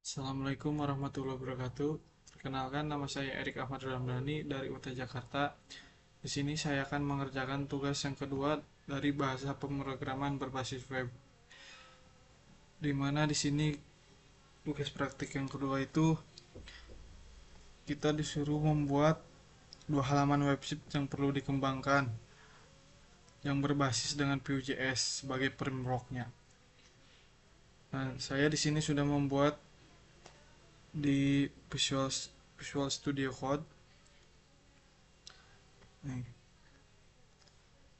Assalamualaikum warahmatullahi wabarakatuh. Perkenalkan, nama saya Erik Ahmad Ramdhani dari UT Jakarta. Di sini saya akan mengerjakan tugas yang kedua dari bahasa pemrograman berbasis web. Di mana di sini tugas praktik yang kedua itu kita disuruh membuat dua halaman website yang perlu dikembangkan yang berbasis dengan Vue.js sebagai frameworknya. Nah, saya di sini sudah membuat di Visual Studio Code. Nih,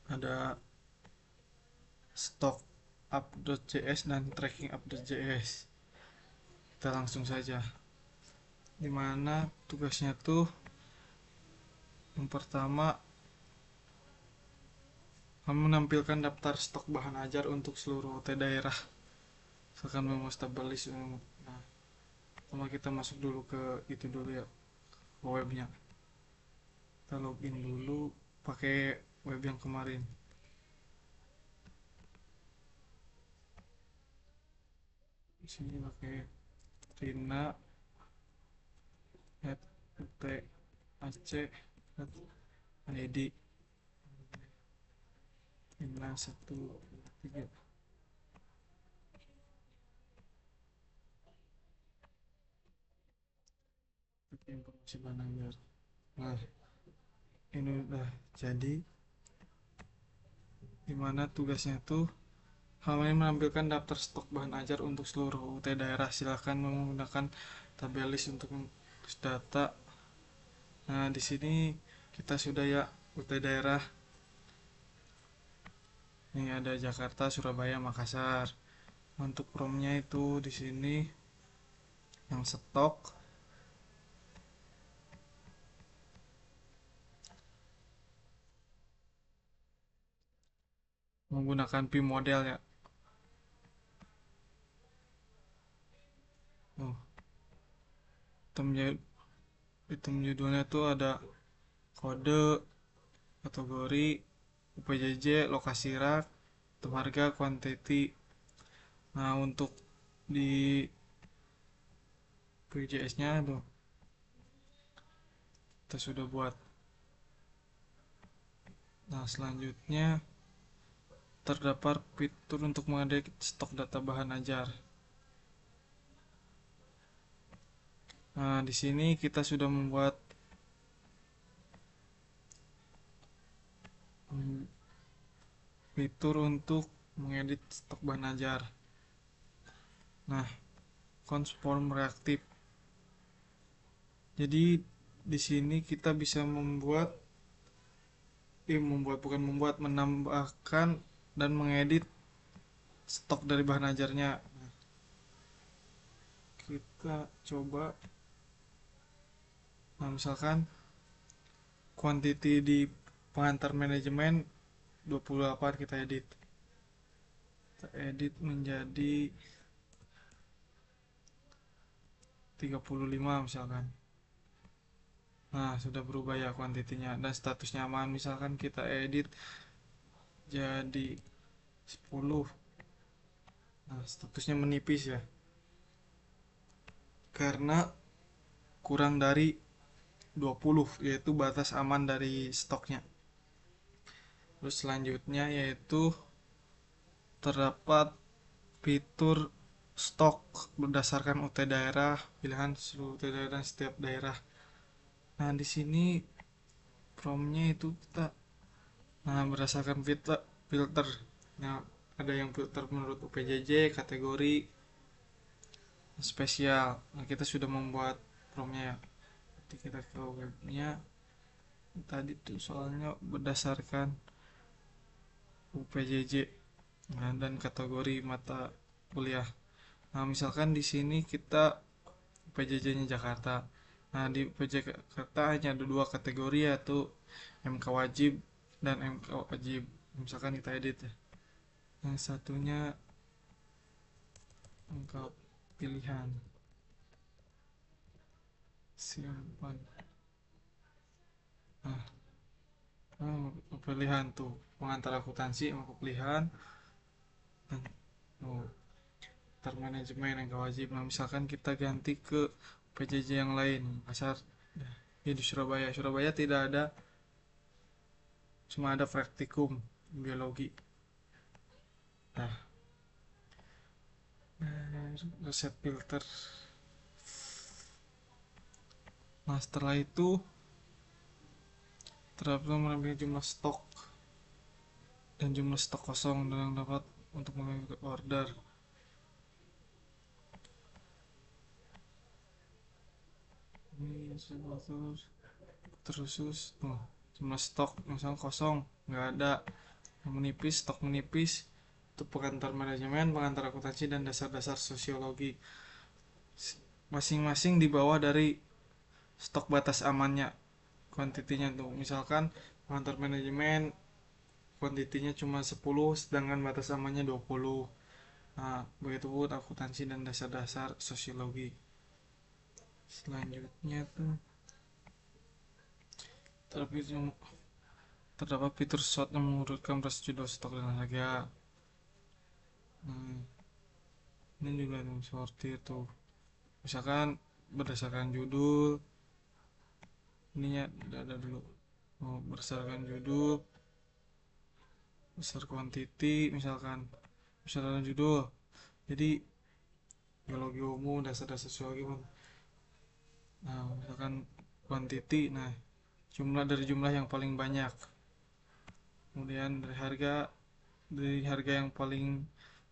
ada stock up.js dan tracking up.js. Kita langsung saja. Dimana tugasnya tuh yang pertama, kamu menampilkan daftar stok bahan ajar untuk seluruh UT daerah. Misalkan mau establish. Nah, pertama kita masuk dulu ke itu dulu ya, ke webnya. Kita login dulu pakai web yang kemarin. Di sini pakai Rina @utac.id. Rina 1 3. Informasi bahan ajar. Nah, ini udah jadi. Dimana tugasnya tuh hal ini menampilkan daftar stok bahan ajar untuk seluruh UT daerah. Silakan menggunakan tabelis untuk mengurus data. Nah, di sini kita sudah ya UT daerah. Ini ada Jakarta, Surabaya, Makassar. Untuk promnya itu di sini yang stok menggunakan P model ya. Oh, item judulnya tuh ada kode, kategori, UPJJ, lokasi rak, item harga, quantity. Nah, untuk di VJS-nya tuh kita sudah buat. Nah, selanjutnya terdapat fitur untuk mengedit stok data bahan ajar. Nah, di sini kita sudah membuat fitur untuk mengedit stok bahan ajar. Nah, transform reaktif. Jadi di sini kita bisa menambahkan dan mengedit stok dari bahan ajarnya. Nah, kita coba. Nah, misalkan quantity di pengantar manajemen 28, kita edit. Kita edit menjadi 35 misalkan. Nah, sudah berubah ya kuantitinya dan statusnya aman. Misalkan kita edit jadi 10. Nah, statusnya menipis ya. Karena kurang dari 20, yaitu batas aman dari stoknya. Terus selanjutnya yaitu terdapat fitur stok berdasarkan UT daerah, pilihan seluruh UT daerah setiap daerah. Nah, di sini promnya itu kita berdasarkan filter. Nah, ada yang filter menurut UPJJ, kategori, spesial. Nah, kita sudah membuat promnya ya. Nanti kita ke webnya. Tadi tuh soalnya berdasarkan UPJJ, nah, dan kategori mata kuliah. Nah, misalkan di sini kita UPJJ-nya Jakarta. Nah, di UPJ Jakarta hanya ada dua kategori, yaitu MK wajib dan MK wajib. Misalkan kita edit ya. Yang satunya MK pilihan. Simpan. Nah, pilihan tuh pengantar akuntansi sama pilihan. Oh, pengantar manajemen yang gak wajib. Nah, misalkan kita ganti ke PJJ yang lain, asal ya di Surabaya tidak ada, cuma ada praktikum biologi. Nah, reset filter. Nah, setelah itu terdapat mengambil jumlah stok dan jumlah stok kosong yang dapat untuk mengambil order. Ini terus tuh jumlah stok misalnya kosong, nggak ada, menipis, stok menipis, itu pengantar manajemen, pengantar akuntansi, dan dasar-dasar sosiologi. Masing-masing di bawah dari stok batas amannya, kuantitinya tuh. Misalkan pengantar manajemen kuantitinya cuma 10, sedangkan batas amannya 20. Nah, begitu pun akuntansi dan dasar-dasar sosiologi. Selanjutnya tuh terdapat fitur sort yang mengurutkan beras judul stok dan harga. Hmm, ini juga yang sortir tuh. Misalkan berdasarkan judul, ininya ada dulu. Oh, berdasarkan judul, besar kuantiti, misalkan judul. Jadi biologi umum, dasar-dasar sosiologi. Nah, misalkan kuantiti, nah jumlah yang paling banyak. Kemudian dari harga yang paling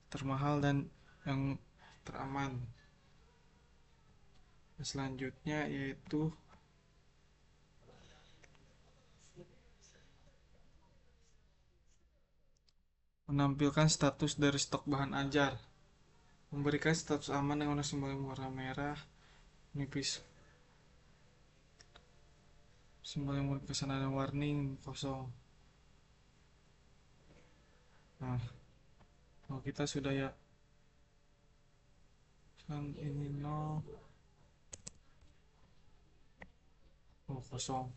termahal dan yang teraman. Selanjutnya yaitu menampilkan status dari stok bahan ajar, memberikan status aman dengan simbol warna merah nipis, simbol yang berkesan ada warning kosong. Nah, kalau kita sudah ya kan ini 0, kosong.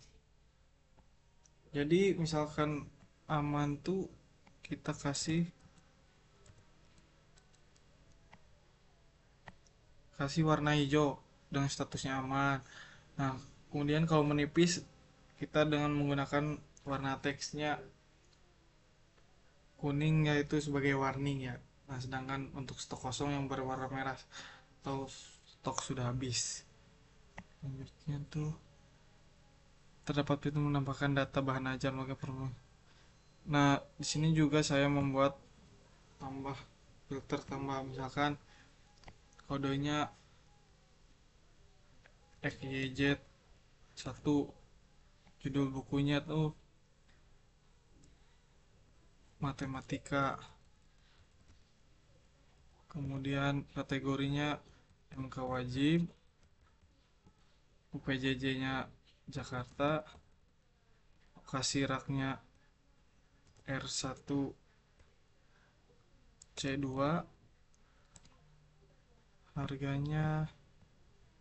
Jadi misalkan aman tuh kita kasih warna hijau dengan statusnya aman. Nah, kemudian kalau menipis kita dengan menggunakan warna teksnya kuning, yaitu sebagai warning ya. Nah, sedangkan untuk stok kosong yang berwarna merah atau stok sudah habis. Selanjutnya tuh terdapat fitur menambahkan data bahan ajar maka perlu. Nah, di sini juga saya membuat tambah filter tambah, misalkan kodenya XYZ 1, judul bukunya tuh matematika, kemudian kategorinya MK wajib, UPJJ-nya Jakarta, lokasi raknya R1 C2, harganya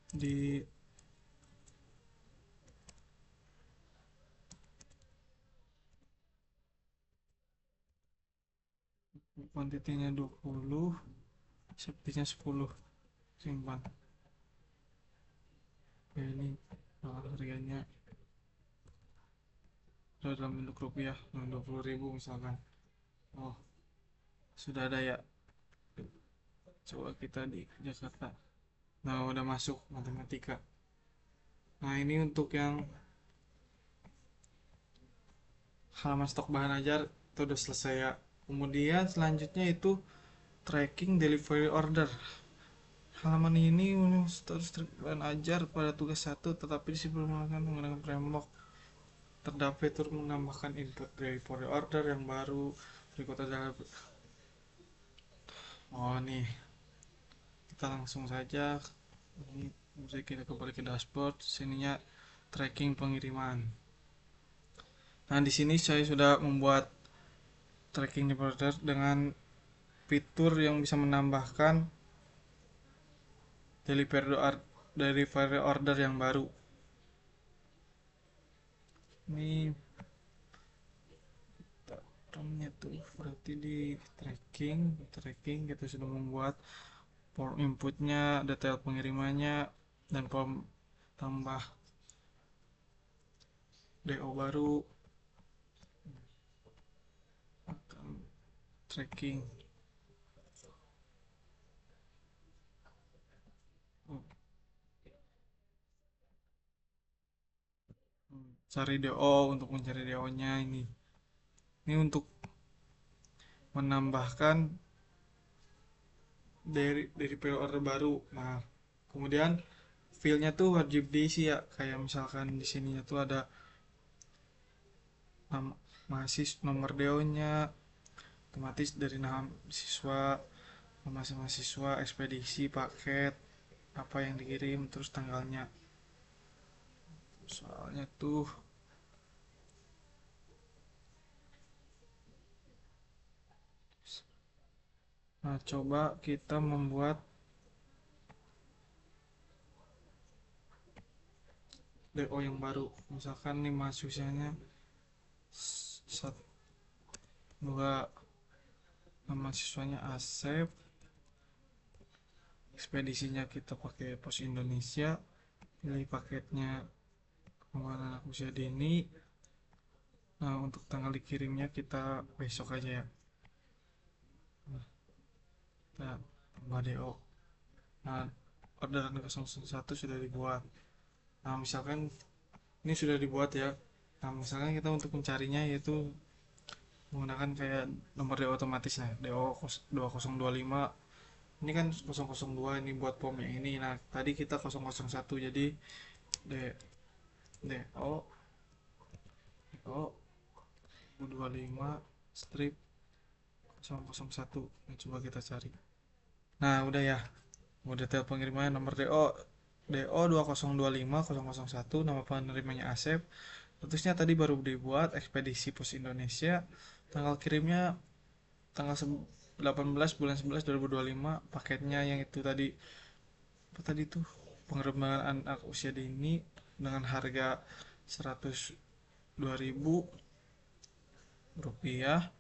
di kuantitinya 20, safety-nya 10, simpan. Ya, ini harganya dalam bentuk rupiah 20.000 misalkan. Oh, sudah ada ya. Coba kita di Jakarta. Nah, udah masuk matematika. Nah, ini untuk yang halaman stok bahan ajar itu udah selesai ya. Kemudian selanjutnya itu tracking delivery order. Halaman ini status bahan ajar pada tugas 1, tetapi disebelum menggunakan framework. Terdapat fitur menambahkan input delivery order yang baru. Berikut adalah nih, kita langsung saja ini, kita kembali ke dashboard. Sininya tracking pengiriman. Nah, di sini saya sudah membuat tracking order dengan fitur yang bisa menambahkan delivery order yang baru. Ini tuh berarti di tracking kita sudah membuat form inputnya, detail pengirimannya, dan form tambah DO baru, tracking, cari DO. Untuk mencari DO nya ini untuk menambahkan dari PO order baru. Nah, kemudian fieldnya tuh wajib diisi ya, kayak misalkan di sininya tuh ada nama mahasiswa, nomor DO nya, otomatis dari nama siswa, nama mahasiswa, ekspedisi, paket, apa yang dikirim, terus tanggalnya. Soalnya tuh, nah coba kita membuat DO yang baru. Misalkan nih mahasiswanya satu dua, nama siswanya Asep, ekspedisinya kita pakai Pos Indonesia, pilih paketnya kemana anak usia dini. Nah, untuk tanggal dikirimnya kita besok aja ya. Nah, kita tambah DO. Nah, orderan 001 sudah dibuat. Nah, misalkan ini sudah dibuat ya. Nah, misalkan kita untuk mencarinya yaitu menggunakan kayak nomor DO otomatis. Nah, DO 2025 ini kan 002 ini buat pomnya ini. Nah, tadi kita 001, jadi D DO 25 strip 001. Nah, coba kita cari. Nah, udah ya. Mau detail pengiriman nomor DO 2025 001, nama penerimanya Asep. Statusnya tadi baru dibuat, ekspedisi Pos Indonesia. Tanggal kirimnya tanggal 18 bulan 11 2025. Paketnya yang itu tadi, apa tadi tuh? Pengembangan anak usia dini dengan harga 102.000 rupiah.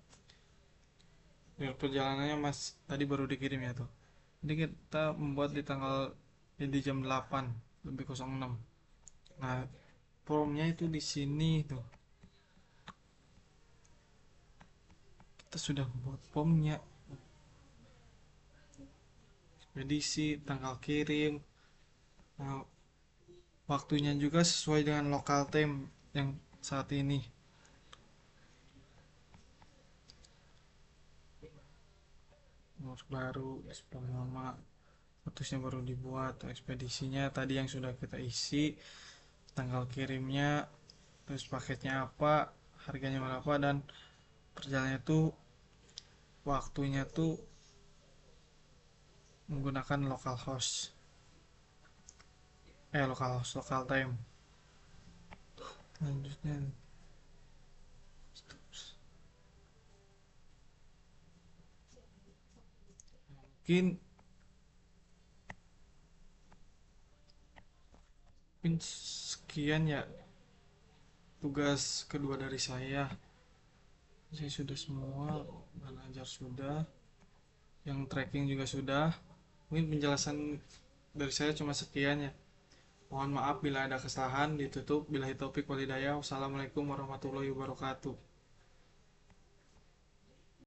Perjalanannya mas tadi baru dikirim ya tuh. Jadi kita membuat di tanggal di jam 8 lebih 06. Nah, formnya itu di sini tuh. Kita sudah membuat formnya, ekspedisi, tanggal kirim. Nah, waktunya juga sesuai dengan local time yang saat ini. Nomor baru, sebelum lama, statusnya baru dibuat, ekspedisinya tadi yang sudah kita isi, tanggal kirimnya, terus paketnya apa, harganya berapa, dan perjalanannya tuh waktunya tuh menggunakan local time. Selanjutnya mungkin sekian ya tugas kedua dari saya sudah semua, belajar sudah, yang tracking juga sudah. Mungkin penjelasan dari saya cuma sekian ya. Mohon maaf bila ada kesalahan. Ditutup. Billahi taufik walhidayah. Wassalamualaikum warahmatullahi wabarakatuh.